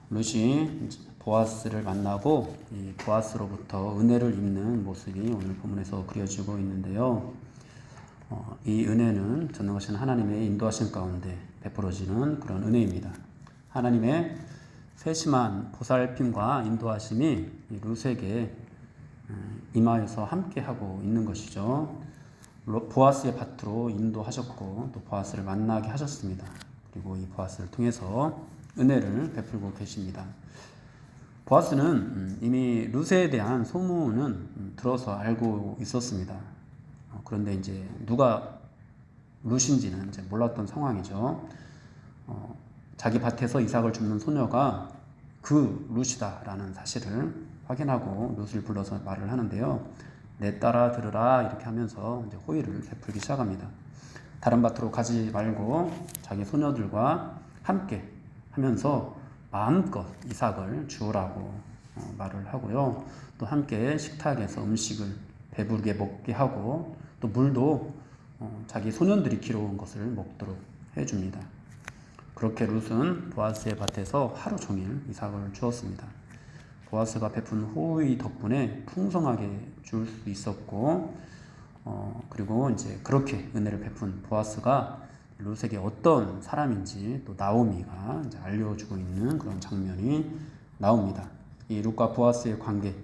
룻이 보아스를 만나고 이 보아스로부터 은혜를 입는 모습이 오늘 본문에서 그려지고 있는데요. 이 은혜는 전능하신 하나님의 인도하심 가운데 베풀어지는 그런 은혜입니다. 하나님의 세심한 보살핌과 인도하심이 이 룻에게 임하여서 함께하고 있는 것이죠. 보아스의 밭으로 인도하셨고 또 보아스를 만나게 하셨습니다. 그리고 이 보아스를 통해서 은혜를 베풀고 계십니다. 보아스는 이미 룻에 대한 소문은 들어서 알고 있었습니다. 그런데 이제 누가 룻인지는 이제 몰랐던 상황이죠. 자기 밭에서 이삭을 줍는 소녀가 그 룻이다라는 사실을 확인하고 룻을 불러서 말을 하는데요. 내 딸아 들으라 이렇게 하면서 이제 호의를 베풀기 시작합니다. 다른 밭으로 가지 말고 자기 소녀들과 함께 하면서 마음껏 이삭을 주우라고 말을 하고요. 또 함께 식탁에서 음식을 배부르게 먹게 하고 또 물도 자기 소년들이 길어온 것을 먹도록 해줍니다. 그렇게 룻은 보아스의 밭에서 하루 종일 이삭을 주었습니다. 보아스가 베푼 호의 덕분에 풍성하게 줄 수 있었고, 그리고 이제 그렇게 은혜를 베푼 보아스가 룻에게 어떤 사람인지 또 나오미가 이제 알려주고 있는 그런 장면이 나옵니다. 이 룻과 보아스의 관계를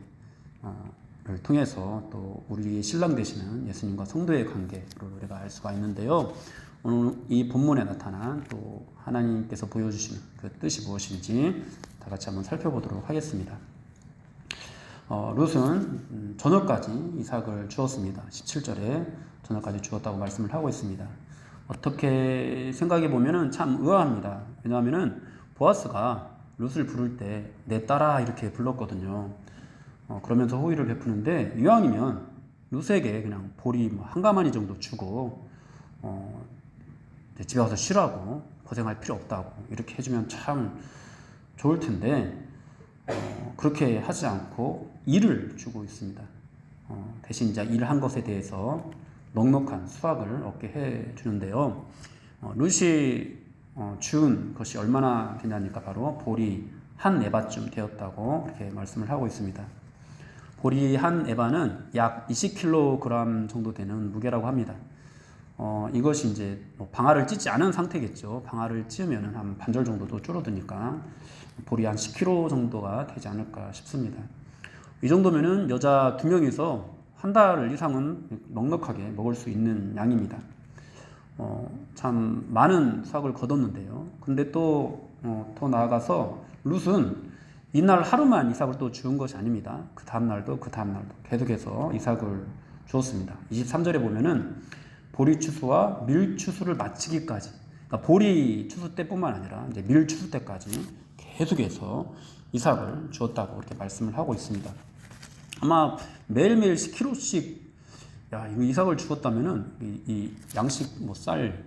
통해서 또 우리의 신랑 되시는 예수님과 성도의 관계를 우리가 알 수가 있는데요. 오늘 이 본문에 나타난 또 하나님께서 보여주시는 그 뜻이 무엇인지 다 같이 한번 살펴보도록 하겠습니다. 룻은 저녁까지 이삭을 주었습니다. 17절에 저녁까지 주었다고 말씀을 하고 있습니다. 어떻게 생각해 보면은 참 의아합니다. 왜냐하면은 보아스가 룻을 부를 때 내 딸아 이렇게 불렀거든요. 그러면서 호의를 베푸는데 이왕이면 룻에게 그냥 보리 한 가마니 정도 주고 집에 가서 쉬라고 고생할 필요 없다고 이렇게 해주면 참 좋을 텐데 그렇게 하지 않고 일을 주고 있습니다. 대신 이제 일한 것에 대해서 넉넉한 수확을 얻게 해 주는데요. 룻이 준 것이 얼마나 되냐니까 바로 보리 한 에바쯤 되었다고 이렇게 말씀을 하고 있습니다. 보리 한 에바는 약 20kg 정도 되는 무게라고 합니다. 이것이 이제 방아를 찢지 않은 상태겠죠. 방아를 찢으면 한 반절 정도도 줄어드니까 보리 한 10kg 정도가 되지 않을까 싶습니다. 이 정도면은 여자 2명이서 한 달 이상은 넉넉하게 먹을 수 있는 양입니다. 참 많은 수확을 거뒀는데요. 근데 또 더 나아가서 룻은 이날 하루만 이삭을 또 주운 것이 아닙니다. 그 다음날도 계속해서 이삭을 주었습니다. 23절에 보면은 보리 추수와 밀 추수를 마치기까지, 그러니까 보리 추수 때뿐만 아니라 이제 밀 추수 때까지 계속해서 이삭을 주었다고 이렇게 말씀을 하고 있습니다. 아마 매일매일 10kg씩 이거 이삭을 주었다면은 이 양식 쌀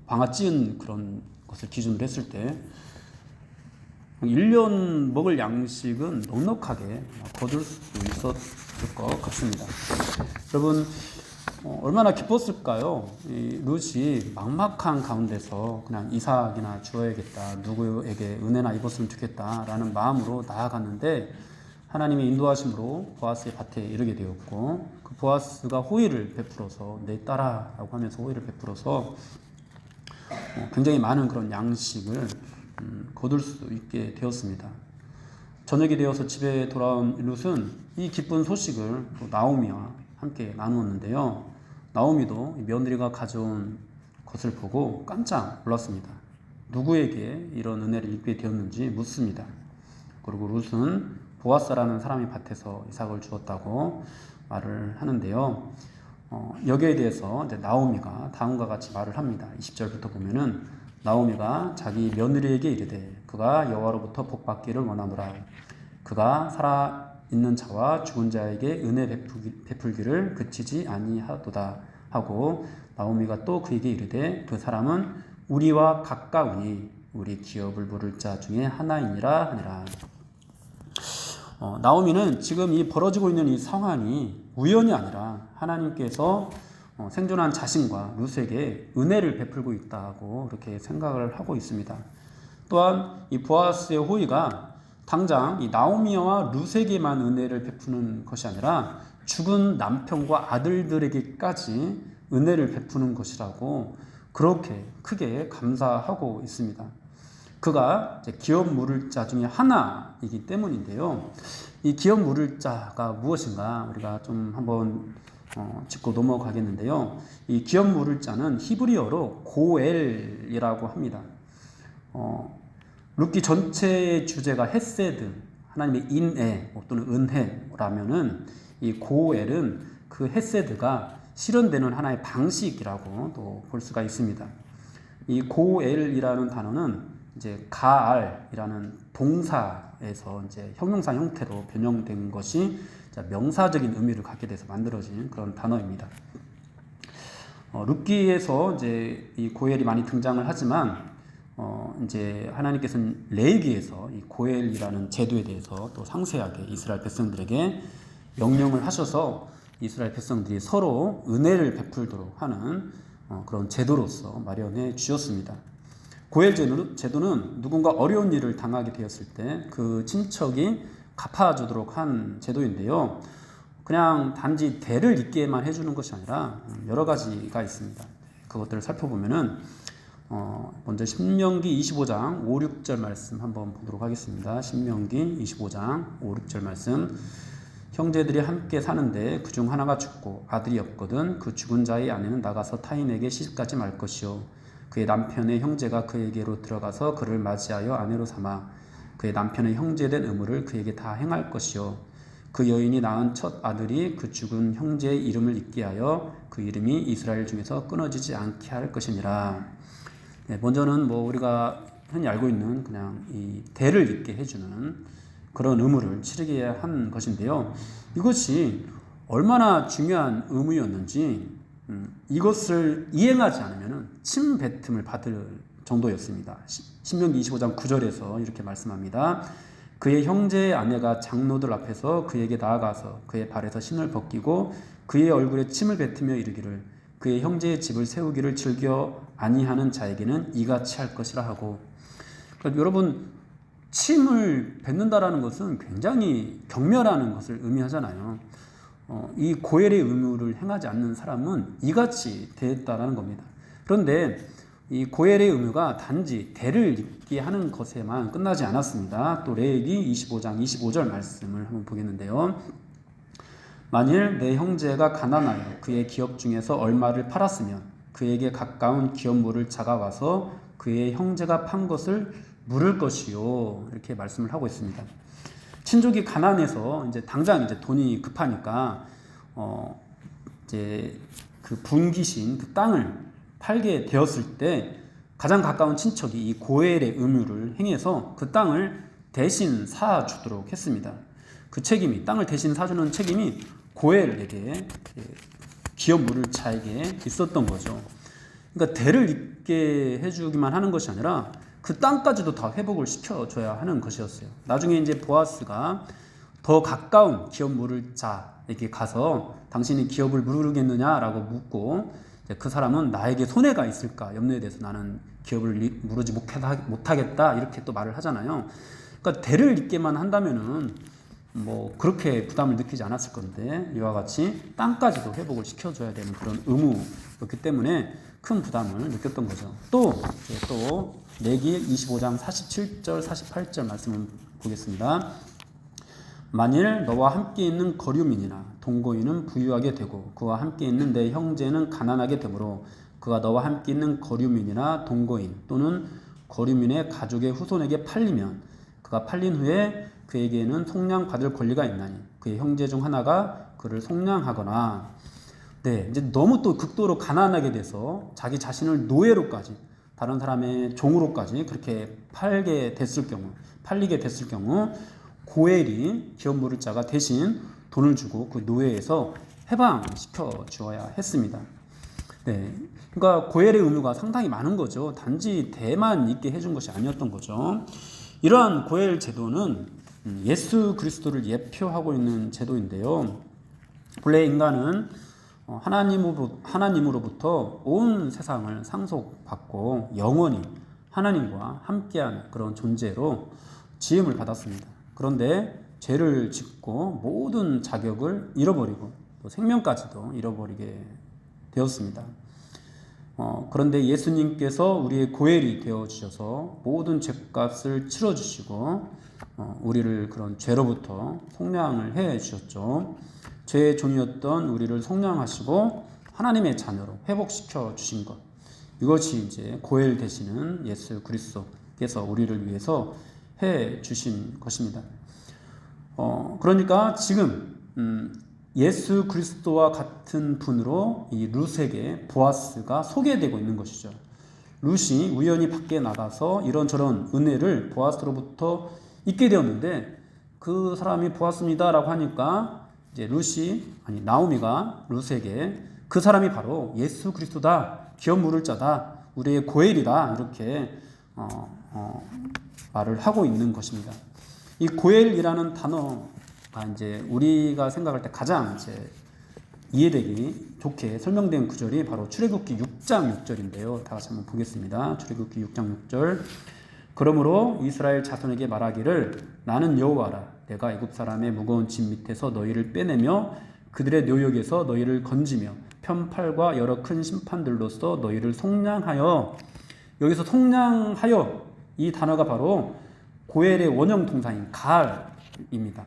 방아 찌은 그런 것을 기준으로 했을 때 1년 먹을 양식은 넉넉하게 거둘 수 있었을 것 같습니다. 여러분 얼마나 기뻤을까요? 이 룻이 막막한 가운데서 그냥 이삭이나 주어야겠다, 누구에게 은혜나 입었으면 좋겠다라는 마음으로 나아갔는데 하나님의 인도하심으로 보아스의 밭에 이르게 되었고 그 보아스가 호의를 베풀어서 내 딸아라고 하면서 호의를 베풀어서 굉장히 많은 그런 양식을 거둘 수 있게 되었습니다. 저녁이 되어서 집에 돌아온 룻은 이 기쁜 소식을 또 나오미와 함께 나누었는데요. 나오미도 며느리가 가져온 것을 보고 깜짝 놀랐습니다. 누구에게 이런 은혜를 입게 되었는지 묻습니다. 그리고 룻은 보아스라는 사람의 밭에서 이삭을 주었다고 말을 하는데요. 여기에 대해서 이제 나오미가 다음과 같이 말을 합니다. 20절부터 보면은 나오미가 자기 며느리에게 이르되 그가 여호와로부터 복받기를 원하노라. 그가 살아있는 자와 죽은 자에게 은혜 베풀기를 그치지 아니하도다 하고 나오미가 또 그에게 이르되 그 사람은 우리와 가까우니 우리 기업을 물을 자 중에 하나이니라 하니라. 나오미는 지금 이 벌어지고 있는 이 상황이 우연이 아니라 하나님께서 생존한 자신과 룻에게 은혜를 베풀고 있다고 그렇게 생각을 하고 있습니다. 또한 이 보아스의 호의가 당장 이 나오미와 룻에게만 은혜를 베푸는 것이 아니라 죽은 남편과 아들들에게까지 은혜를 베푸는 것이라고 그렇게 크게 감사하고 있습니다. 그가 기업 물을 자 중에 하나이기 때문인데요. 이 기업 물을 자가 무엇인가 우리가 좀 한번 짚고 넘어가겠는데요. 이 기업 물을 자는 히브리어로 고엘이라고 합니다. 룻기 전체의 주제가 헤세드, 하나님의 인애 또는 은혜라면은 이 고엘은 그 헤세드가 실현되는 하나의 방식이라고 또 볼 수가 있습니다. 이 고엘이라는 단어는 이제 가알이라는 동사에서 이제 형용사 형태로 변형된 것이 명사적인 의미를 갖게 돼서 만들어진 그런 단어입니다. 룻기에서 이제 이 고엘이 많이 등장을 하지만 이제 하나님께서는 레위기에서 이 고엘이라는 제도에 대해서 또 상세하게 이스라엘 백성들에게 명령을 하셔서 이스라엘 백성들이 서로 은혜를 베풀도록 하는 그런 제도로서 마련해 주셨습니다. 고엘 제도는 누군가 어려운 일을 당하게 되었을 때 그 친척이 갚아주도록 한 제도인데요. 그냥 단지 대를 잇게만 해주는 것이 아니라 여러 가지가 있습니다. 그것들을 살펴보면은 먼저 신명기 25장 5, 6절 말씀 한번 보도록 하겠습니다. 신명기 25장 5, 6절 말씀. 형제들이 함께 사는데 그중 하나가 죽고 아들이 없거든 그 죽은 자의 아내는 나가서 타인에게 시집가지 말 것이요 그의 남편의 형제가 그에게로 들어가서 그를 맞이하여 아내로 삼아 그의 남편의 형제된 의무를 그에게 다 행할 것이요 그 여인이 낳은 첫 아들이 그 죽은 형제의 이름을 잊게 하여 그 이름이 이스라엘 중에서 끊어지지 않게 할 것이니라. 네, 먼저는 우리가 흔히 알고 있는 그냥 이 대를 잇게 해주는 그런 의무를 치르게 한 것인데요. 이것이 얼마나 중요한 의무였는지 이것을 이행하지 않으면 침뱉음을 받을 정도였습니다. 신명기 25장 9절에서 이렇게 말씀합니다. 그의 형제의 아내가 장로들 앞에서 그에게 나아가서 그의 발에서 신을 벗기고 그의 얼굴에 침을 뱉으며 이르기를 그의 형제의 집을 세우기를 즐겨 아니하는 자에게는 이같이 할 것이라 하고. 그러니까 여러분, 침을 뱉는다라는 것은 굉장히 경멸하는 것을 의미하잖아요. 이 고엘의 의무를 행하지 않는 사람은 이같이 되었다라는 겁니다. 그런데 이 고엘의 의무가 단지 대를 잇게 하는 것에만 끝나지 않았습니다. 또 레위기 25장 25절 말씀을 한번 보겠는데요. 만일 내 형제가 가난하여 그의 기업 중에서 얼마를 팔았으면 그에게 가까운 기업물을 자가 와서 그의 형제가 판 것을 물을 것이요. 이렇게 말씀을 하고 있습니다. 친족이 가난해서 이제 당장 이제 돈이 급하니까 이제 그 분기신 그 땅을 팔게 되었을 때 가장 가까운 친척이 이 고엘의 의무를 행해서 그 땅을 대신 사주도록 했습니다. 그 책임이 땅을 대신 사주는 책임이 고엘에게 기업 물을 자에게 있었던 거죠. 그러니까 대를 잇게 해주기만 하는 것이 아니라 그 땅까지도 다 회복을 시켜줘야 하는 것이었어요. 나중에 이제 보아스가 더 가까운 기업 물을 자에게 가서 당신이 기업을 물으겠느냐라고 묻고 그 사람은 나에게 손해가 있을까 염려에 대해서 나는 기업을 물으지 못하겠다 이렇게 또 말을 하잖아요. 그러니까 대를 잇게만 한다면은 그렇게 부담을 느끼지 않았을 건데 이와 같이 땅까지도 회복을 시켜줘야 되는 그런 의무였기 때문에 큰 부담을 느꼈던 거죠. 또 레위기 25장 47절 48절 말씀을 보겠습니다. 만일 너와 함께 있는 거류민이나 동거인은 부유하게 되고 그와 함께 있는 내 형제는 가난하게 되므로 그가 너와 함께 있는 거류민이나 동거인 또는 거류민의 가족의 후손에게 팔리면 그가 팔린 후에 그에게는 속량받을 권리가 있나니 그의 형제 중 하나가 그를 속량하거나. 네, 이제 너무 또 극도로 가난하게 돼서 자기 자신을 노예로까지 다른 사람의 종으로까지 그렇게 팔리게 됐을 경우 고엘이 기업 물을 자가 대신 돈을 주고 그 노예에서 해방시켜 주어야 했습니다. 네, 그러니까 고엘의 의무가 상당히 많은 거죠. 단지 대만 있게 해준 것이 아니었던 거죠. 이러한 고엘 제도는 예수 그리스도를 예표하고 있는 제도인데요. 본래 인간은 하나님으로부터 온 세상을 상속받고 영원히 하나님과 함께한 그런 존재로 지음을 받았습니다. 그런데 죄를 짓고 모든 자격을 잃어버리고 또 생명까지도 잃어버리게 되었습니다. 그런데 예수님께서 우리의 고엘이 되어주셔서 모든 죄값을 치러주시고 우리를 그런 죄로부터 속량을 해주셨죠. 죄의 종이었던 우리를 속량하시고 하나님의 자녀로 회복시켜 주신 것, 이것이 이제 고엘 되시는 예수 그리스도께서 우리를 위해서 해 주신 것입니다. 그러니까 지금 예수 그리스도와 같은 분으로 이 룻에게 보아스가 소개되고 있는 것이죠. 룻이 우연히 밖에 나가서 이런저런 은혜를 보아스로부터 잊게 되었는데 그 사람이 보았습니다라고 하니까 이제 나오미가 룻에게 그 사람이 바로 예수 그리스도다, 기업 물을 자다, 우리의 고엘이다, 이렇게 말을 하고 있는 것입니다. 이 고엘이라는 단어가 이제 우리가 생각할 때 가장 이제 이해되기 좋게 설명된 구절이 바로 출애굽기 6장 6절인데요. 다 같이 한번 보겠습니다. 출애굽기 6장 6절. 그러므로 이스라엘 자손에게 말하기를 나는 여호와라. 내가 애굽 사람의 무거운 짐 밑에서 너희를 빼내며 그들의 노역에서 너희를 건지며 편팔과 여러 큰 심판들로서 너희를 속량하여, 여기서 속량하여 이 단어가 바로 고엘의 원형 동사인 가알입니다.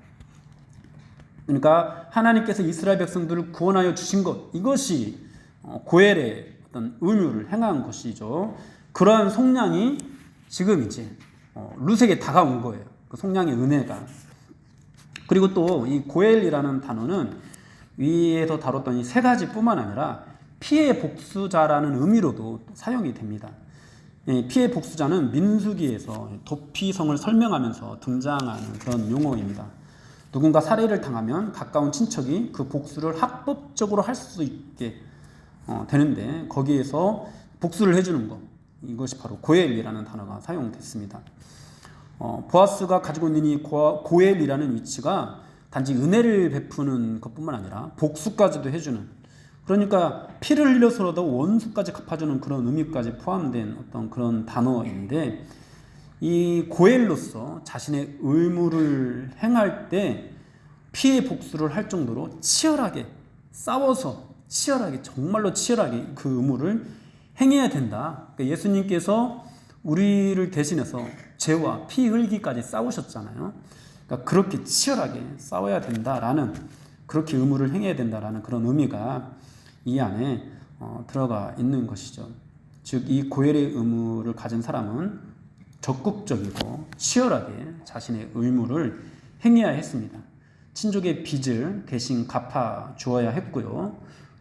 그러니까 하나님께서 이스라엘 백성들을 구원하여 주신 것, 이것이 고엘의 어떤 의무를 행한 것이죠. 그러한 속량이 지금 이제 룻에게 다가온 거예요. 그 속량의 은혜가. 그리고 또 이 고엘이라는 단어는 위에서 다뤘던 이 세 가지뿐만 아니라 피해 복수자라는 의미로도 사용이 됩니다. 피해 복수자는 민수기에서 도피성을 설명하면서 등장하는 그런 용어입니다. 누군가 살해를 당하면 가까운 친척이 그 복수를 합법적으로 할 수 있게 되는데 거기에서 복수를 해주는 것, 이것이 바로 고엘이라는 단어가 사용됐습니다. 보아스가 가지고 있는 이 고엘이라는 위치가 단지 은혜를 베푸는 것뿐만 아니라 복수까지도 해주는, 그러니까 피를 흘려서라도 원수까지 갚아주는 그런 의미까지 포함된 어떤 그런 단어인데, 이 고엘로서 자신의 의무를 행할 때 피해 복수를 할 정도로 치열하게 싸워서 정말로 치열하게 그 의무를 행해야 된다. 그러니까 예수님께서 우리를 대신해서 죄와 피 흘기까지 싸우셨잖아요. 그러니까 그렇게 치열하게 싸워야 된다라는, 그렇게 의무를 행해야 된다라는 그런 의미가 이 안에 들어가 있는 것이죠. 즉 이 고엘의 의무를 가진 사람은 적극적이고 치열하게 자신의 의무를 행해야 했습니다. 친족의 빚을 대신 갚아 주어야 했고요.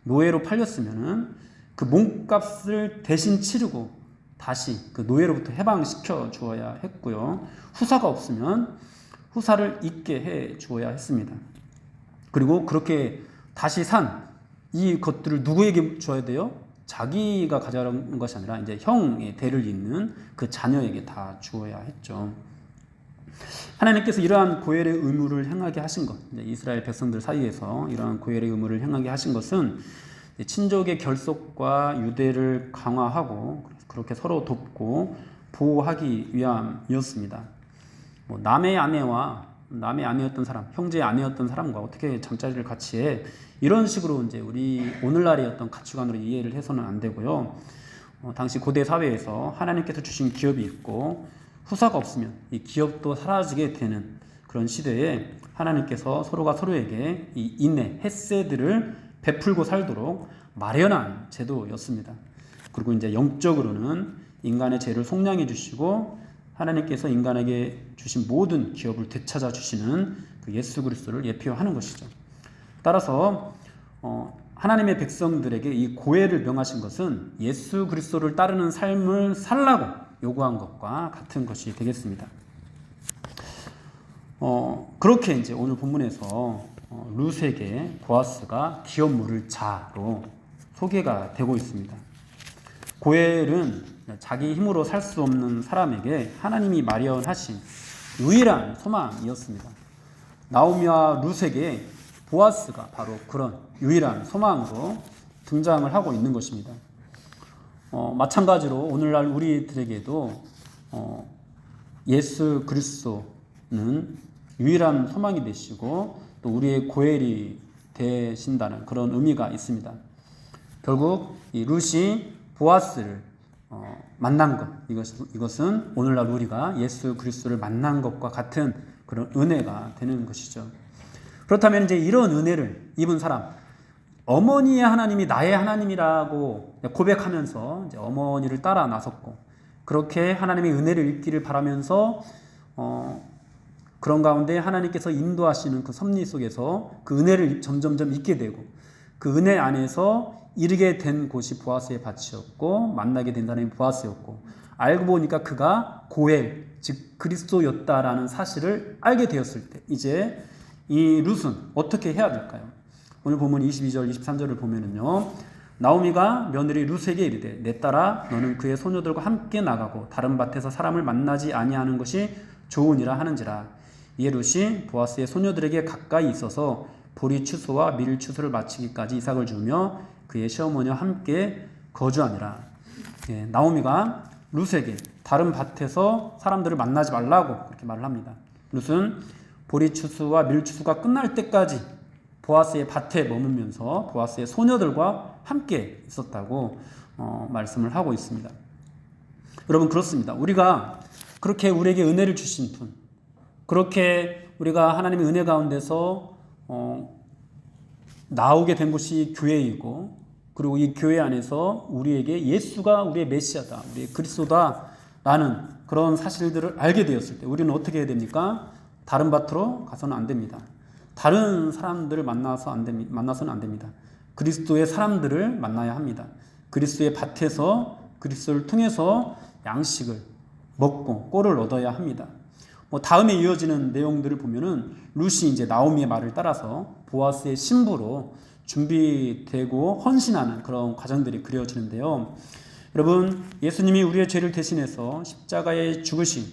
노예로 팔렸으면은 그 몸값을 대신 치르고 다시 그 노예로부터 해방시켜 주어야 했고요. 후사가 없으면 후사를 잊게 해 주어야 했습니다. 그리고 그렇게 다시 산 이 것들을 누구에게 줘야 돼요? 자기가 가져간 것이 아니라 이제 형의 대를 잇는 그 자녀에게 다 주어야 했죠. 하나님께서 이러한 고엘의 의무를 행하게 하신 것, 이스라엘 백성들 사이에서 이러한 고엘의 의무를 행하게 하신 것은 친족의 결속과 유대를 강화하고 그렇게 서로 돕고 보호하기 위함이었습니다. 남의 아내였던 사람, 형제의 아내였던 사람과 어떻게 잠자리를 같이 해? 이런 식으로 이제 우리 오늘날의 어떤 가치관으로 이해를 해서는 안 되고요. 당시 고대 사회에서 하나님께서 주신 기업이 있고 후사가 없으면 이 기업도 사라지게 되는 그런 시대에 하나님께서 서로가 서로에게 이 인내, 헤세드를 베풀고 살도록 마련한 제도였습니다. 그리고 이제 영적으로는 인간의 죄를 속량해 주시고 하나님께서 인간에게 주신 모든 기업을 되찾아 주시는 그 예수 그리스도를 예표하는 것이죠. 따라서 하나님의 백성들에게 이 고엘을 명하신 것은 예수 그리스도를 따르는 삶을 살라고 요구한 것과 같은 것이 되겠습니다. 그렇게 이제 오늘 본문에서 룻에게 보아스가 기업 물을 자로 소개가 되고 있습니다. 고엘은 자기 힘으로 살 수 없는 사람에게 하나님이 마련하신 유일한 소망이었습니다. 나오미와 룻에게 보아스가 바로 그런 유일한 소망으로 등장을 하고 있는 것입니다. 마찬가지로 오늘날 우리들에게도 예수 그리스도 유일한 소망이 되시고 또 우리의 고엘이 되신다는 그런 의미가 있습니다. 결국 이 룻이 보아스를 만난 것, 이것은 오늘날 우리가 예수 그리스도를 만난 것과 같은 그런 은혜가 되는 것이죠. 그렇다면 이제 이런 은혜를 입은 사람, 어머니의 하나님이 나의 하나님이라고 고백하면서 이제 어머니를 따라 나섰고, 그렇게 하나님의 은혜를 입기를 바라면서 그런 가운데 하나님께서 인도하시는 그 섭리 속에서 그 은혜를 점점점 잊게 되고, 그 은혜 안에서 이르게 된 곳이 보아스의 밭이었고 만나게 된 사람이 보아스였고, 알고 보니까 그가 고엘, 즉 그리스도였다라는 사실을 알게 되었을 때 이제 이 룻은 어떻게 해야 될까요? 오늘 본문 22절 23절을 보면은요, 나오미가 며느리 룻에게 이르되 내 딸아 너는 그의 소녀들과 함께 나가고 다른 밭에서 사람을 만나지 아니하는 것이 좋으니라 하는지라. 이에 룻이 보아스의 소녀들에게 가까이 있어서 보리 추수와 밀 추수를 마치기까지 이삭을 주며 그의 시어머니와 함께 거주하니라. 나오미가 룻에게 다른 밭에서 사람들을 만나지 말라고 그렇게 말을 합니다. 룻은 보리 추수와 밀 추수가 끝날 때까지 보아스의 밭에 머물면서 보아스의 소녀들과 함께 있었다고 말씀을 하고 있습니다. 여러분, 그렇습니다. 우리가 그렇게 우리에게 은혜를 주신 분, 그렇게 우리가 하나님의 은혜 가운데서 나오게 된 곳이 교회이고, 그리고 이 교회 안에서 우리에게 예수가 우리의 메시아다, 우리의 그리스도다라는 그런 사실들을 알게 되었을 때 우리는 어떻게 해야 됩니까? 다른 밭으로 가서는 안 됩니다. 다른 사람들을 만나서는 안 됩니다. 그리스도의 사람들을 만나야 합니다. 그리스도의 밭에서 그리스도를 통해서 양식을 먹고 꼴을 얻어야 합니다. 다음에 이어지는 내용들을 보면은 룻이 이제 나오미의 말을 따라서 보아스의 신부로 준비되고 헌신하는 그런 과정들이 그려지는데요. 여러분, 예수님이 우리의 죄를 대신해서 십자가에 죽으신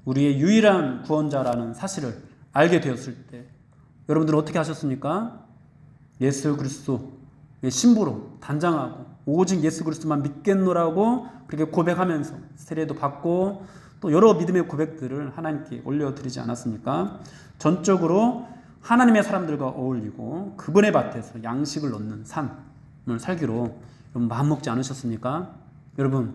우리의 유일한 구원자라는 사실을 알게 되었을 때 여러분들은 어떻게 하셨습니까? 예수 그리스도의 신부로 단장하고 오직 예수 그리스도만 믿겠노라고 그렇게 고백하면서 세례도 받고 또 여러 믿음의 고백들을 하나님께 올려드리지 않았습니까? 전적으로 하나님의 사람들과 어울리고 그분의 밭에서 양식을 얻는 삶을 살기로 여러분 마음먹지 않으셨습니까? 여러분,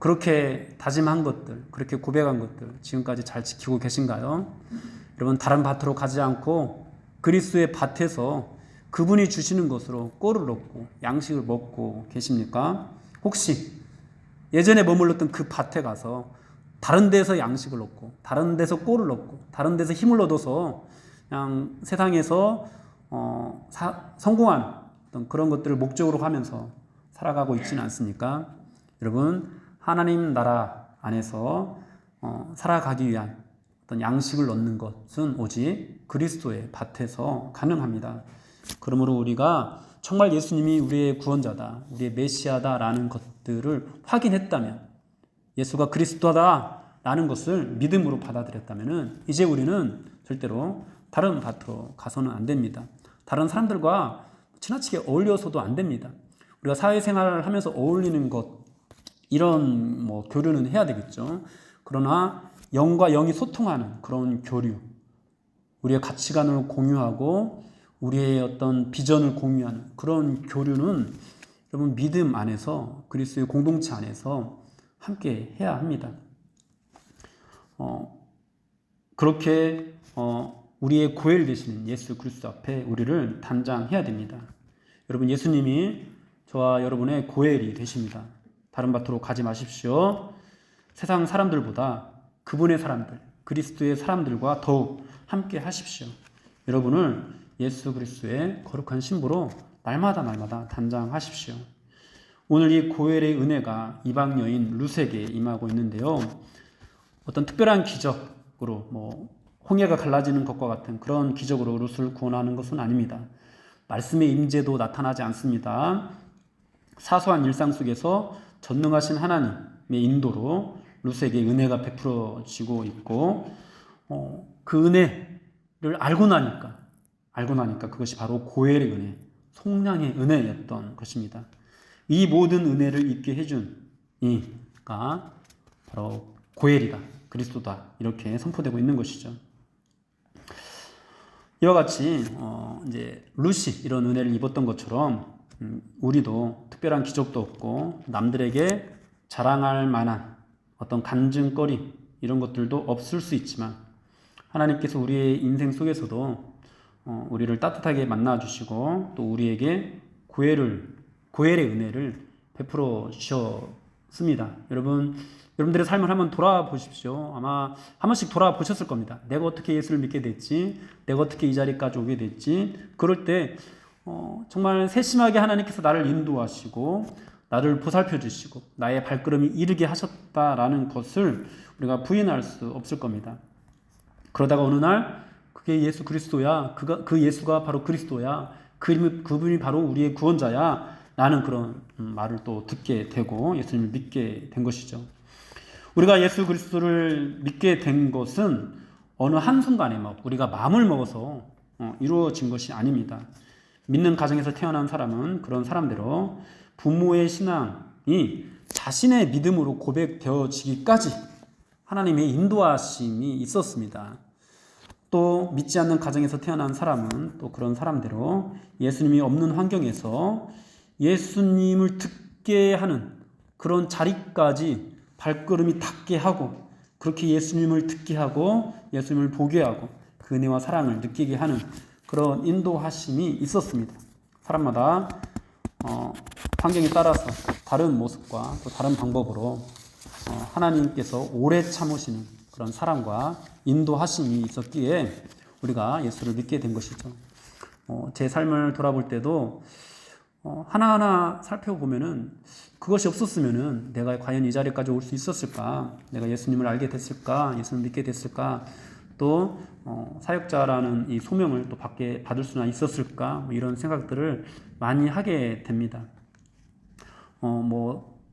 그렇게 다짐한 것들, 그렇게 고백한 것들 지금까지 잘 지키고 계신가요? 여러분, 다른 밭으로 가지 않고 그리스도의 밭에서 그분이 주시는 것으로 꼴을 얻고 양식을 먹고 계십니까? 혹시 예전에 머물렀던 그 밭에 가서 다른 데서 양식을 얻고 다른 데서 꼴을 얻고 다른 데서 힘을 얻어서 그냥 세상에서 성공하는 어떤 그런 것들을 목적으로 하면서 살아가고 있지는 않습니까? 여러분, 하나님 나라 안에서 살아가기 위한 어떤 양식을 얻는 것은 오직 그리스도의 밭에서 가능합니다. 그러므로 우리가 정말 예수님이 우리의 구원자다, 우리의 메시아다라는 것들을 확인했다면, 예수가 그리스도다라는 것을 믿음으로 받아들였다면 이제 우리는 절대로 다른 밭으로 가서는 안 됩니다. 다른 사람들과 지나치게 어울려서도 안 됩니다. 우리가 사회생활을 하면서 어울리는 것, 이런 교류는 해야 되겠죠. 그러나 영과 영이 소통하는 그런 교류, 우리의 가치관을 공유하고 우리의 어떤 비전을 공유하는 그런 교류는 여러분 믿음 안에서, 그리스도의 공동체 안에서 함께 해야 합니다. 그렇게 우리의 고엘 되시는 예수 그리스도 앞에 우리를 단장해야 됩니다. 여러분, 예수님이 저와 여러분의 고엘이 되십니다. 다른 밭으로 가지 마십시오. 세상 사람들보다 그분의 사람들, 그리스도의 사람들과 더욱 함께 하십시오. 여러분을 예수 그리스도의 거룩한 신부로 날마다 단장하십시오. 오늘 이 고엘의 은혜가 이방 여인 룻에게 임하고 있는데요. 어떤 특별한 기적으로 홍해가 갈라지는 것과 같은 그런 기적으로 룻을 구원하는 것은 아닙니다. 말씀의 임재도 나타나지 않습니다. 사소한 일상 속에서 전능하신 하나님의 인도로 룻에게 은혜가 베풀어지고 있고, 그 은혜를 알고 나니까 그것이 바로 고엘의 은혜, 속량의 은혜였던 것입니다. 이 모든 은혜를 입게 해준 이가 바로 고엘이다. 그리스도다 이렇게 선포되고 있는 것이죠. 이와 같이 이제 루시 이런 은혜를 입었던 것처럼 우리도 특별한 기적도 없고 남들에게 자랑할 만한 어떤 간증거리 이런 것들도 없을 수 있지만 하나님께서 우리의 인생 속에서도 우리를 따뜻하게 만나주시고 또 우리에게 고엘의 은혜를 베풀어 주셨습니다. 여러분들의 삶을 한번 돌아보십시오. 아마 한 번씩 돌아보셨을 겁니다. 내가 어떻게 예수를 믿게 됐지? 내가 어떻게 이 자리까지 오게 됐지? 그럴 때 정말 세심하게 하나님께서 나를 인도하시고 나를 보살펴 주시고 나의 발걸음이 이르게 하셨다라는 것을 우리가 부인할 수 없을 겁니다. 그러다가 어느 날 그게 예수 그리스도야. 그 예수가 바로 그리스도야. 그분이 바로 우리의 구원자야. 라는 그런 말을 또 듣게 되고 예수님을 믿게 된 것이죠. 우리가 예수 그리스도를 믿게 된 것은 어느 한순간에 우리가 마음을 먹어서 이루어진 것이 아닙니다. 믿는 가정에서 태어난 사람은 그런 사람대로 부모의 신앙이 자신의 믿음으로 고백되어지기까지 하나님의 인도하심이 있었습니다. 또 믿지 않는 가정에서 태어난 사람은 또 그런 사람대로 예수님이 없는 환경에서 예수님을 듣게 하는 그런 자리까지 발걸음이 닿게 하고 그렇게 예수님을 듣게 하고 예수님을 보게 하고 그 은혜와 사랑을 느끼게 하는 그런 인도하심이 있었습니다. 사람마다 환경에 따라서 다른 모습과 또 다른 방법으로 하나님께서 오래 참으시는 그런 사랑과 인도하심이 있었기에 우리가 예수를 믿게 된 것이죠. 제 삶을 돌아볼 때도 하나하나 살펴보면은 그것이 없었으면은 내가 과연 이 자리까지 올 수 있었을까? 내가 예수님을 알게 됐을까? 예수님을 믿게 됐을까? 또 사역자라는 이 소명을 또 받을 수나 있었을까? 이런 생각들을 많이 하게 됩니다.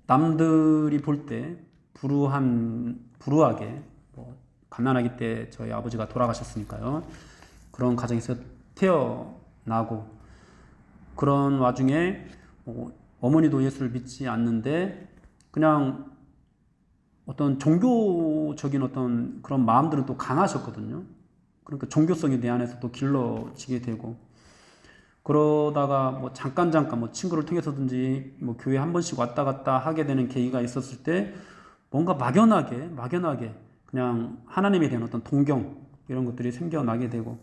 남들이 볼 때 불우하게 갓난아기 때 저희 아버지가 돌아가셨으니까요. 그런 가정에서 태어나고 그런 와중에 어머니도 예수를 믿지 않는데 그냥 어떤 종교적인 어떤 그런 마음들은 또 강하셨거든요. 그러니까 종교성이 내 안에서 또 길러지게 되고 그러다가 잠깐 친구를 통해서든지 교회 한 번씩 왔다 갔다 하게 되는 계기가 있었을 때 뭔가 막연하게 그냥 하나님에 대한 어떤 동경 이런 것들이 생겨나게 되고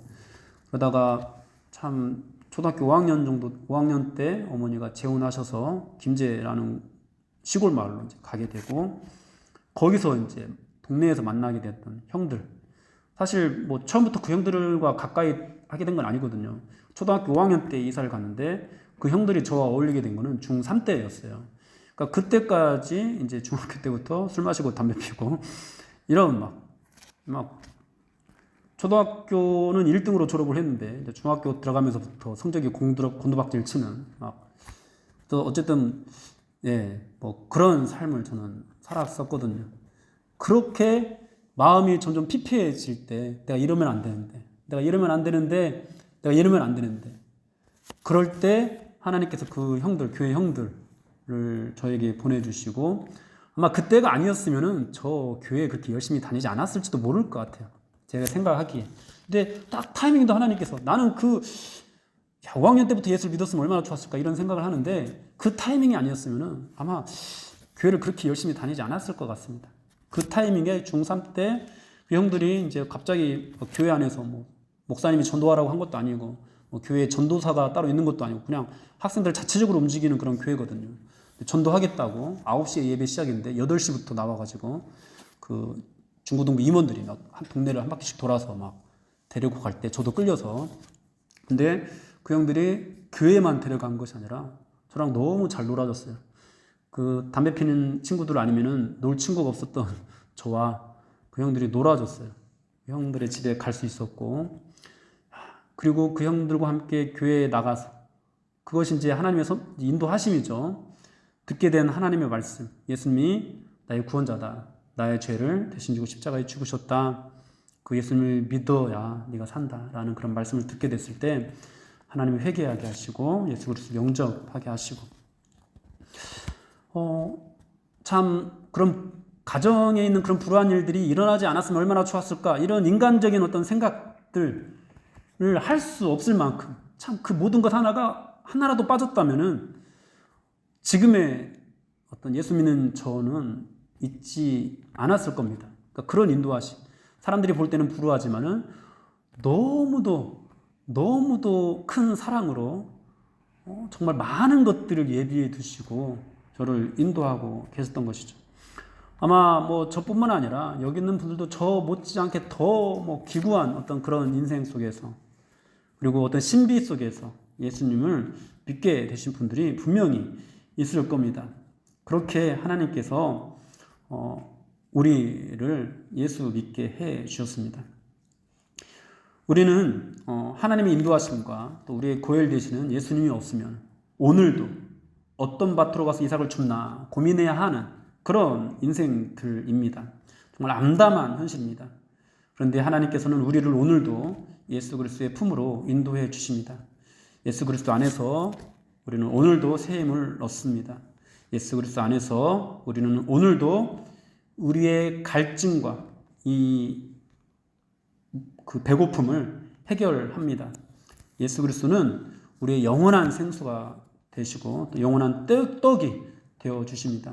그러다가 참 초등학교 5학년 때 어머니가 재혼하셔서 김제라는 시골 마을로 이제 가게 되고 거기서 이제 동네에서 만나게 됐던 형들 사실 처음부터 그 형들과 가까이 하게 된 건 아니거든요. 초등학교 5학년 때 이사를 갔는데 그 형들이 저와 어울리게 된 거는 중3 때였어요. 그러니까 그때까지 이제 중학교 때부터 술 마시고 담배 피고 이런 초등학교는 1등으로 졸업을 했는데 이제 중학교 들어가면서부터 성적이 곤두박질 치는 또 어쨌든 그런 삶을 저는 살았었거든요. 그렇게 마음이 점점 피폐해질 때 내가 이러면 안 되는데 그럴 때 하나님께서 그 형들 교회 형들을 저에게 보내주시고 아마 그때가 아니었으면은 저 교회에 그렇게 열심히 다니지 않았을지도 모를 것 같아요. 제가 생각하기에. 근데 딱 타이밍도 하나님께서 나는 5학년 때부터 예수를 믿었으면 얼마나 좋았을까 이런 생각을 하는데 그 타이밍이 아니었으면은 아마 교회를 그렇게 열심히 다니지 않았을 것 같습니다. 그 타이밍에 중3 때 그 형들이 이제 갑자기 교회 안에서 목사님이 전도하라고 한 것도 아니고 교회에 전도사가 따로 있는 것도 아니고 그냥 학생들 자체적으로 움직이는 그런 교회거든요. 전도하겠다고 9시에 예배 시작인데 8시부터 나와가지고 그 중고등부 임원들이 한 동네를 한 바퀴씩 돌아서 데리고 갈 때 저도 끌려서 근데 그 형들이 교회만 데려간 것이 아니라 저랑 너무 잘 놀아줬어요. 그 담배 피는 친구들 아니면은 놀 친구가 없었던 저와 그 형들이 놀아줬어요. 그 형들의 집에 갈 수 있었고 그리고 그 형들과 함께 교회에 나가서 그것이 이제 하나님의 인도하심이죠. 듣게 된 하나님의 말씀 예수님이 나의 구원자다. 나의 죄를 대신 지고 십자가에 죽으셨다. 그 예수님을 믿어야 네가 산다라는 그런 말씀을 듣게 됐을 때 하나님이 회개하게 하시고 예수 그리스도를 영접하게 하시고 참 그런 가정에 있는 그런 불우한 일들이 일어나지 않았으면 얼마나 좋았을까, 이런 인간적인 어떤 생각들을 할 수 없을 만큼 참 그 모든 것 하나라도 빠졌다면은 지금의 어떤 예수 믿는 저는 있지 않았을 겁니다. 그러니까 그런 인도하심, 사람들이 볼 때는 불우하지만은 너무도 큰 사랑으로 정말 많은 것들을 예비해 두시고 저를 인도하고 계셨던 것이죠. 아마 저뿐만 아니라 여기 있는 분들도 저 못지않게 더 기구한 어떤 그런 인생 속에서, 그리고 어떤 신비 속에서 예수님을 믿게 되신 분들이 분명히 있을 겁니다. 그렇게 하나님께서 우리를 예수 믿게 해 주셨습니다. 우리는 하나님의 인도하심과 또 우리의 고엘 되시는 예수님이 없으면 오늘도 어떤 밭으로 가서 이삭을 줍나 고민해야 하는 그런 인생들입니다. 정말 암담한 현실입니다. 그런데 하나님께서는 우리를 오늘도 예수 그리스도의 품으로 인도해 주십니다. 예수 그리스도 안에서 우리는 오늘도 새 힘을 얻습니다. 예수 그리스도 안에서 우리는 오늘도 우리의 갈증과 그 배고픔을 해결합니다. 예수 그리스도는 우리의 영원한 생수가 되시고 또 영원한 떡이 되어 주십니다.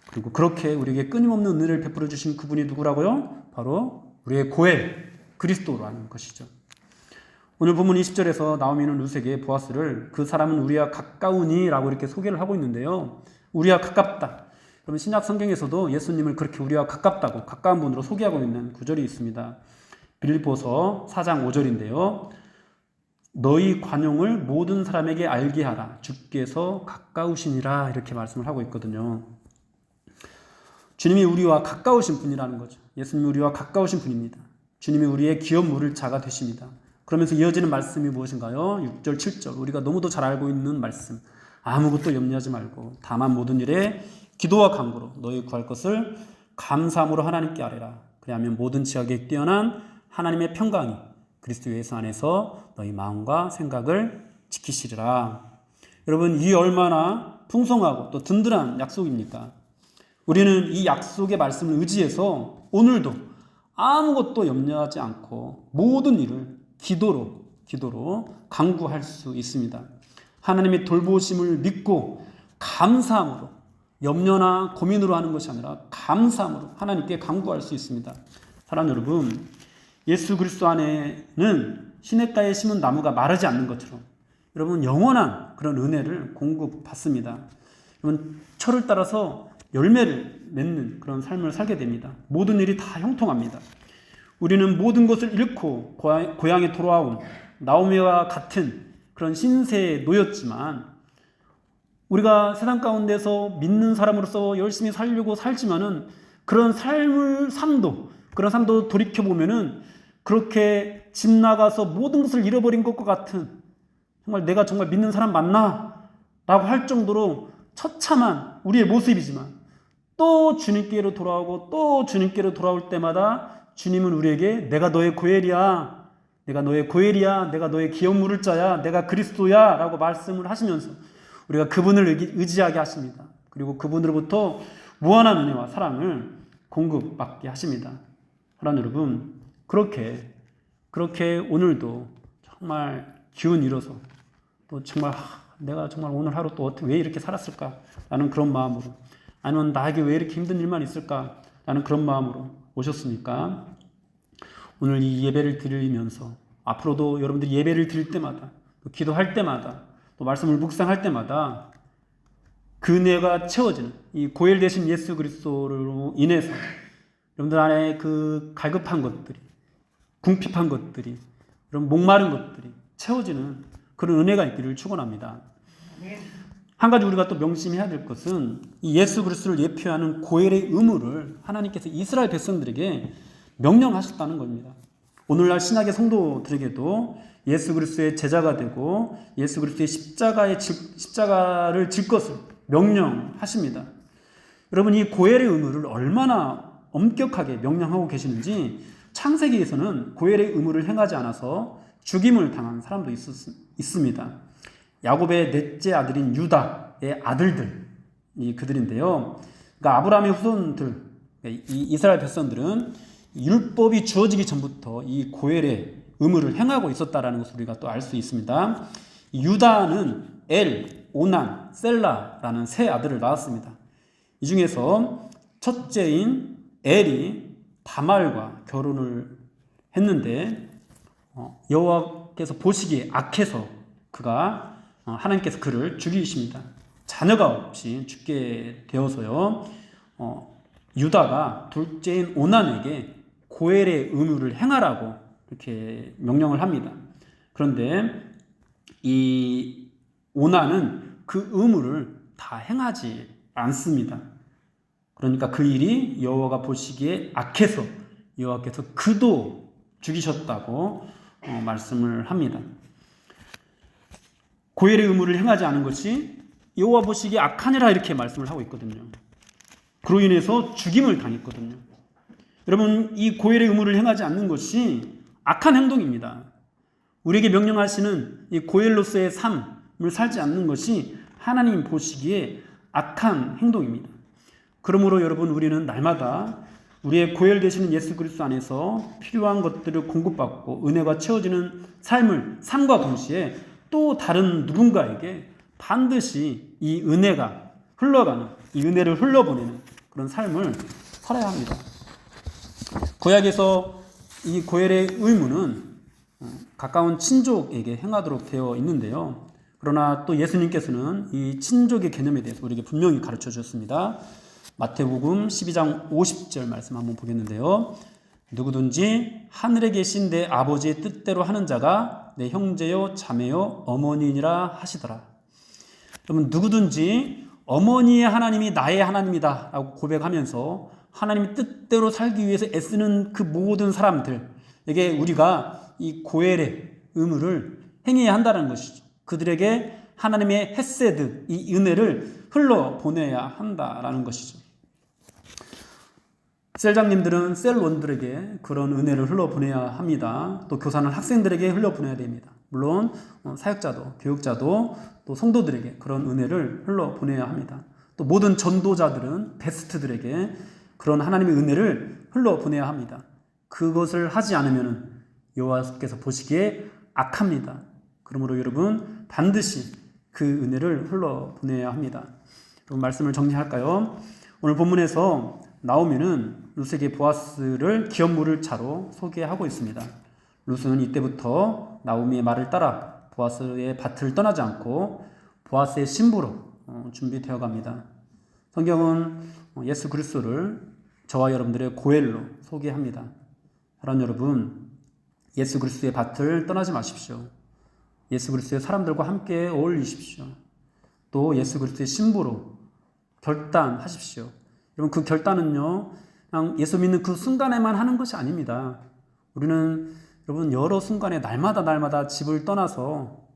그리고 그렇게 우리에게 끊임없는 은혜를 베풀어 주신 그분이 누구라고요? 바로 우리의 고엘 그리스도라는 것이죠. 오늘 본문 20절에서 나오미는 룻에게 보아스를 그 사람은 우리와 가까우니 라고 이렇게 소개를 하고 있는데요. 우리와 가깝다. 그러면 신약 성경에서도 예수님을 그렇게 우리와 가깝다고 가까운 분으로 소개하고 있는 구절이 있습니다. 빌립보서 4장 5절인데요. 너희 관용을 모든 사람에게 알게 하라. 주께서 가까우시니라 이렇게 말씀을 하고 있거든요. 주님이 우리와 가까우신 분이라는 거죠. 예수님이 우리와 가까우신 분입니다. 주님이 우리의 기업 물을 자가 되십니다. 그러면서 이어지는 말씀이 무엇인가요? 6절, 7절. 우리가 너무도 잘 알고 있는 말씀. 아무것도 염려하지 말고 다만 모든 일에 기도와 간구로 너희 구할 것을 감사함으로 하나님께 아뢰라. 그리하면 모든 지각에 뛰어난 하나님의 평강이 그리스도 예수 안에서 너희 마음과 생각을 지키시리라. 여러분, 이 얼마나 풍성하고 또 든든한 약속입니까? 우리는 이 약속의 말씀을 의지해서 오늘도 아무것도 염려하지 않고 모든 일을 기도로 간구할 수 있습니다. 하나님의 돌보심을 믿고 감사함으로, 염려나 고민으로 하는 것이 아니라 감사함으로 하나님께 간구할 수 있습니다. 사랑하는 여러분, 예수 그리스도 안에는 시냇가에 심은 나무가 마르지 않는 것처럼 여러분 영원한 그런 은혜를 공급받습니다. 여러분 철을 따라서 열매를 맺는 그런 삶을 살게 됩니다. 모든 일이 다 형통합니다. 우리는 모든 것을 잃고 고향에 돌아온 나오미와 같은 그런 신세에 놓였지만 우리가 세상 가운데서 믿는 사람으로서 열심히 살려고 살지만은 그런 삶도 돌이켜보면은 그렇게 집 나가서 모든 것을 잃어버린 것과 같은, 정말 내가 정말 믿는 사람 맞나? 라고 할 정도로 처참한 우리의 모습이지만 또 주님께로 돌아오고 또 주님께로 돌아올 때마다 주님은 우리에게 내가 너의 고엘이야, 내가 너의 고엘이야, 내가 너의 기업 물을 자야, 내가 그리스도야 라고 말씀을 하시면서 우리가 그분을 의지하게 하십니다. 그리고 그분으로부터 무한한 은혜와 사랑을 공급받게 하십니다. 사랑하는 여러분, 그렇게 오늘도 정말 기운 잃어서 또 정말 내가 정말 오늘 하루 또 어떻게 왜 이렇게 살았을까 라는 그런 마음으로, 아니면 나에게 왜 이렇게 힘든 일만 있을까 라는 그런 마음으로 오셨습니까? 오늘 이 예배를 드리면서 앞으로도 여러분들이 예배를 드릴 때마다 또 기도할 때마다 또 말씀을 묵상할 때마다 그 은혜가 채워지는 이 고엘 되신 예수 그리스도로 인해서 여러분들 안에 그 갈급한 것들이, 궁핍한 것들이, 이런 목마른 것들이 채워지는 그런 은혜가 있기를 축원합니다. 한 가지 우리가 또 명심해야 될 것은 이 예수 그리스도를 예표하는 고엘의 의무를 하나님께서 이스라엘 백성들에게 명령하셨다는 겁니다. 오늘날 신약의 성도들에게도 예수 그리스도의 제자가 되고 예수 그리스도의 십자가를 질 것을 명령하십니다. 여러분, 이 고엘의 의무를 얼마나 엄격하게 명령하고 계시는지 창세기에서는 고엘의 의무를 행하지 않아서 죽임을 당한 사람도 있습니다. 야곱의 넷째 아들인 유다의 아들들이 그들인데요. 그러니까 아브라함의 후손들, 이 이스라엘 백성들은 율법이 주어지기 전부터 이 고엘의 의무를 행하고 있었다라는 것을 우리가 또 알 수 있습니다. 유다는 엘, 오난, 셀라라는 세 아들을 낳았습니다. 이 중에서 첫째인 엘이 다말과 결혼을 했는데 여호와께서 보시기에 악해서 하나님께서 그를 죽이십니다. 자녀가 없이 죽게 되어서요. 유다가 둘째인 오난에게 고엘의 의무를 행하라고 이렇게 명령을 합니다. 그런데 이 오난은 그 의무를 다 행하지 않습니다. 그러니까 그 일이 여호와가 보시기에 악해서 여호와께서 그도 죽이셨다고 말씀을 합니다. 고엘의 의무를 행하지 않은 것이 여호와 보시기에 악하니라 이렇게 말씀을 하고 있거든요. 그로 인해서 죽임을 당했거든요. 여러분, 이 고엘의 의무를 행하지 않는 것이 악한 행동입니다. 우리에게 명령하시는 이 고엘로서의 삶을 살지 않는 것이 하나님 보시기에 악한 행동입니다. 그러므로 여러분, 우리는 날마다 우리의 고엘 되시는 예수 그리스도 안에서 필요한 것들을 공급받고 은혜가 채워지는 삶과 동시에 또 다른 누군가에게 반드시 이 은혜가 흘러가는, 이 은혜를 흘려보내는 그런 삶을 살아야 합니다. 구약에서 이 고엘의 의무는 가까운 친족에게 행하도록 되어 있는데요. 그러나 또 예수님께서는 이 친족의 개념에 대해서 우리에게 분명히 가르쳐 주셨습니다. 마태복음 12장 50절 말씀 한번 보겠는데요. 누구든지 하늘에 계신 내 아버지의 뜻대로 하는 자가 내 형제요 자매요 어머니니라 하시더라. 그러면 누구든지 어머니의 하나님이 나의 하나님이다 라고 고백하면서 하나님의 뜻대로 살기 위해서 애쓰는 그 모든 사람들에게 우리가 이 고엘의 의무를 행해야 한다는 것이죠. 그들에게 하나님의 헤세드, 이 은혜를 흘러보내야 한다라는 것이죠. 셀장님들은 셀원들에게 그런 은혜를 흘러보내야 합니다. 또 교사는 학생들에게 흘러보내야 됩니다. 물론 사역자도, 교육자도 또 성도들에게 그런 은혜를 흘러보내야 합니다. 또 모든 전도자들은 베스트들에게 그런 하나님의 은혜를 흘러보내야 합니다. 그것을 하지 않으면 여호와께서 보시기에 악합니다. 그러므로 여러분 반드시 그 은혜를 흘러보내야 합니다. 그럼 말씀을 정리할까요? 오늘 본문에서 나오미는 룻에게 보아스를 기업 물을 차로 소개하고 있습니다. 룻은 이때부터 나오미의 말을 따라 보아스의 밭을 떠나지 않고 보아스의 신부로 준비되어 갑니다. 성경은 예수 그리스도를 저와 여러분들의 고엘로 소개합니다. 사랑하는 여러분, 예수 그리스도의 밭을 떠나지 마십시오. 예수 그리스도의 사람들과 함께 어울리십시오. 또 예수 그리스도의 신부로 결단하십시오. 여러분, 그 결단은요, 그냥 예수 믿는 그 순간에만 하는 것이 아닙니다. 우리는 여러분 여러 순간에 날마다 집을 떠나서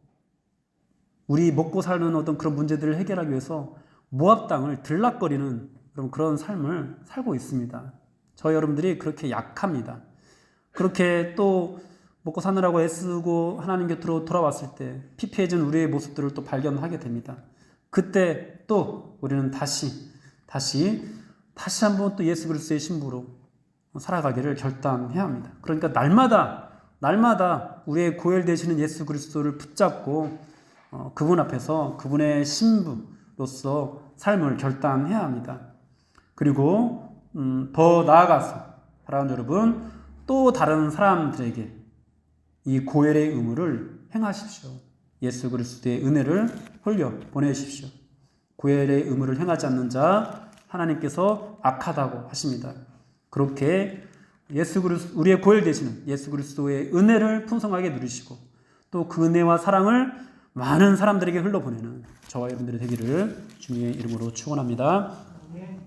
우리 먹고 사는 어떤 그런 문제들을 해결하기 위해서 모압 땅을 들락거리는 그런 삶을 살고 있습니다. 저 여러분들이 그렇게 약합니다. 그렇게 또 먹고 사느라고 애쓰고 하나님 곁으로 돌아왔을 때 피폐해진 우리의 모습들을 또 발견하게 됩니다. 그때 또 우리는 다시 한번 또 예수 그리스도의 신부로 살아가기를 결단해야 합니다. 그러니까 날마다 우리의 고엘 되시는 예수 그리스도를 붙잡고 그분 앞에서 그분의 신부로서 삶을 결단해야 합니다. 그리고 더 나아가서 사랑하는 여러분, 또 다른 사람들에게 이 고엘의 의무를 행하십시오. 예수 그리스도의 은혜를 흘려 보내십시오. 고엘의 의무를 행하지 않는 자 하나님께서 악하다고 하십니다. 그렇게 우리의 고엘 되시는 예수 그리스도의 은혜를 풍성하게 누리시고 또 그 은혜와 사랑을 많은 사람들에게 흘러보내는 저와 여러분들이 되기를 주님의 이름으로 축원합니다.